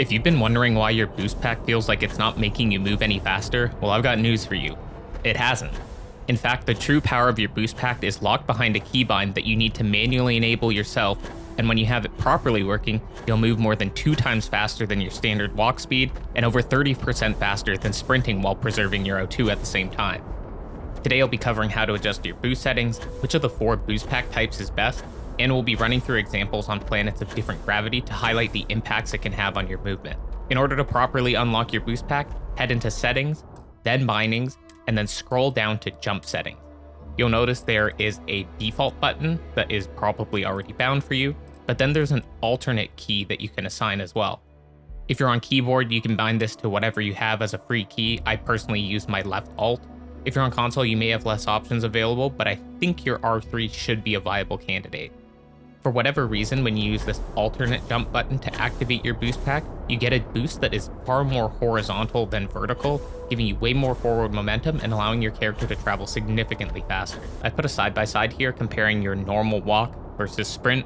If you've been wondering why your boost pack feels like it's not making you move any faster, well, I've got news for you. It hasn't. In fact, the true power of your boost pack is locked behind a keybind that you need to manually enable yourself, and when you have it properly working, you'll move more than 2 times faster than your standard walk speed, and over 30% faster than sprinting while preserving your O2 at the same time. Today I'll be covering how to adjust your boost settings, which of the 4 boost pack types is best, and we'll be running through examples on planets of different gravity to highlight the impacts it can have on your movement. In order to properly unlock your boost pack, head into Settings, then Bindings, and then scroll down to Jump Settings. You'll notice there is a default button that is probably already bound for you, but then there's an alternate key that you can assign as well. If you're on keyboard, you can bind this to whatever you have as a free key. I personally use my left alt. If you're on console, you may have less options available, but I think your R3 should be a viable candidate. For whatever reason, when you use this alternate jump button to activate your boost pack, you get a boost that is far more horizontal than vertical, giving you way more forward momentum and allowing your character to travel significantly faster. I put a side-by-side here comparing your normal walk versus sprint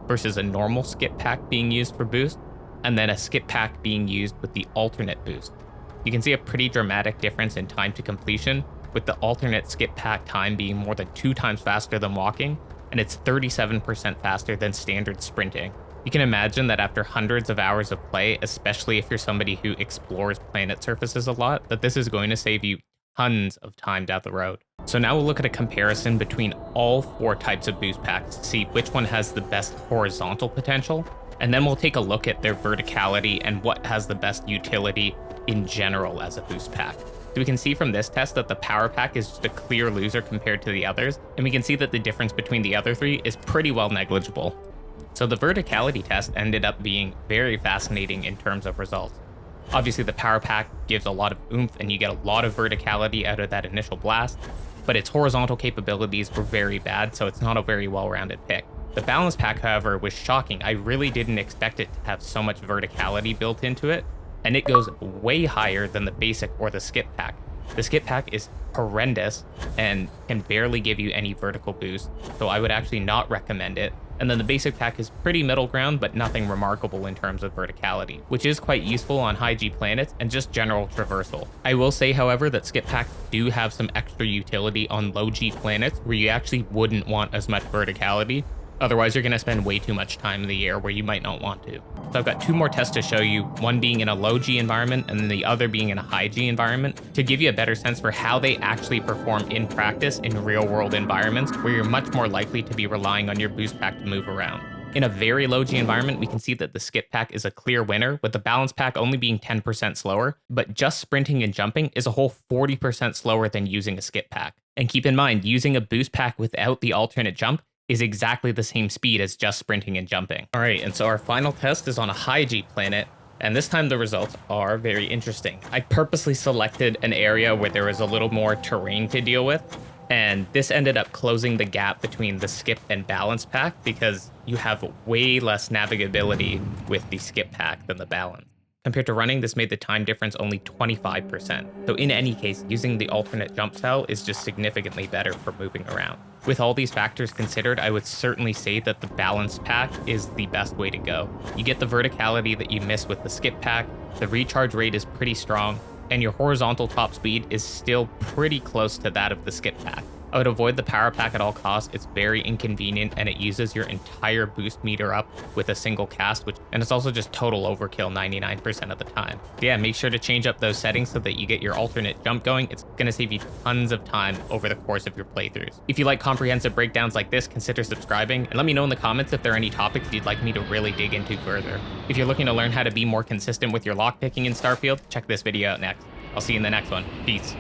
versus a normal skip pack being used for boost, and then a skip pack being used with the alternate boost. You can see a pretty dramatic difference in time to completion, with the alternate skip pack time being more than 2 times faster than walking, and it's 37% faster than standard sprinting. You can imagine that after hundreds of hours of play, especially if you're somebody who explores planet surfaces a lot, that this is going to save you tons of time down the road. So now we'll look at a comparison between all 4 types of boost packs to see which one has the best horizontal potential, and then we'll take a look at their verticality and what has the best utility in general as a boost pack. So we can see from this test that the power pack is just a clear loser compared to the others, and we can see that the difference between the other 3 is pretty well negligible. So the verticality test ended up being very fascinating in terms of results. Obviously the power pack gives a lot of oomph and you get a lot of verticality out of that initial blast, but its horizontal capabilities were very bad, so it's not a very well-rounded pick. The balance pack, however, was shocking. I really didn't expect it to have so much verticality built into it, and it goes way higher than the basic or the skip pack. The skip pack is horrendous and can barely give you any vertical boost, so I would actually not recommend it. And then the basic pack is pretty middle ground, but nothing remarkable in terms of verticality, which is quite useful on high G planets and just general traversal. I will say, however, that skip packs do have some extra utility on low G planets where you actually wouldn't want as much verticality. Otherwise, you're going to spend way too much time in the air where you might not want to. So I've got 2 more tests to show you, one being in a low G environment and then the other being in a high G environment, to give you a better sense for how they actually perform in practice in real world environments where you're much more likely to be relying on your boost pack to move around. In a very low G environment, we can see that the skip pack is a clear winner, with the balance pack only being 10% slower, but just sprinting and jumping is a whole 40% slower than using a skip pack. And keep in mind, using a boost pack without the alternate jump is exactly the same speed as just sprinting and jumping. All right, and so our final test is on a high G planet, and this time the results are very interesting. I purposely selected an area where there was a little more terrain to deal with, and this ended up closing the gap between the skip and balance pack because you have way less navigability with the skip pack than the balance. Compared to running, this made the time difference only 25%. So in any case, using the alternate jump style is just significantly better for moving around. With all these factors considered, I would certainly say that the balance pack is the best way to go. You get the verticality that you miss with the skip pack, the recharge rate is pretty strong, and your horizontal top speed is still pretty close to that of the skip pack. I would avoid the power pack at all costs. It's very inconvenient and it uses your entire boost meter up with a single cast, and it's also just total overkill 99% of the time. So yeah, make sure to change up those settings so that you get your alternate jump going. It's going to save you tons of time over the course of your playthroughs. If you like comprehensive breakdowns like this, consider subscribing and let me know in the comments if there are any topics you'd like me to really dig into further. If you're looking to learn how to be more consistent with your lockpicking in Starfield, check this video out next. I'll see you in the next one. Peace.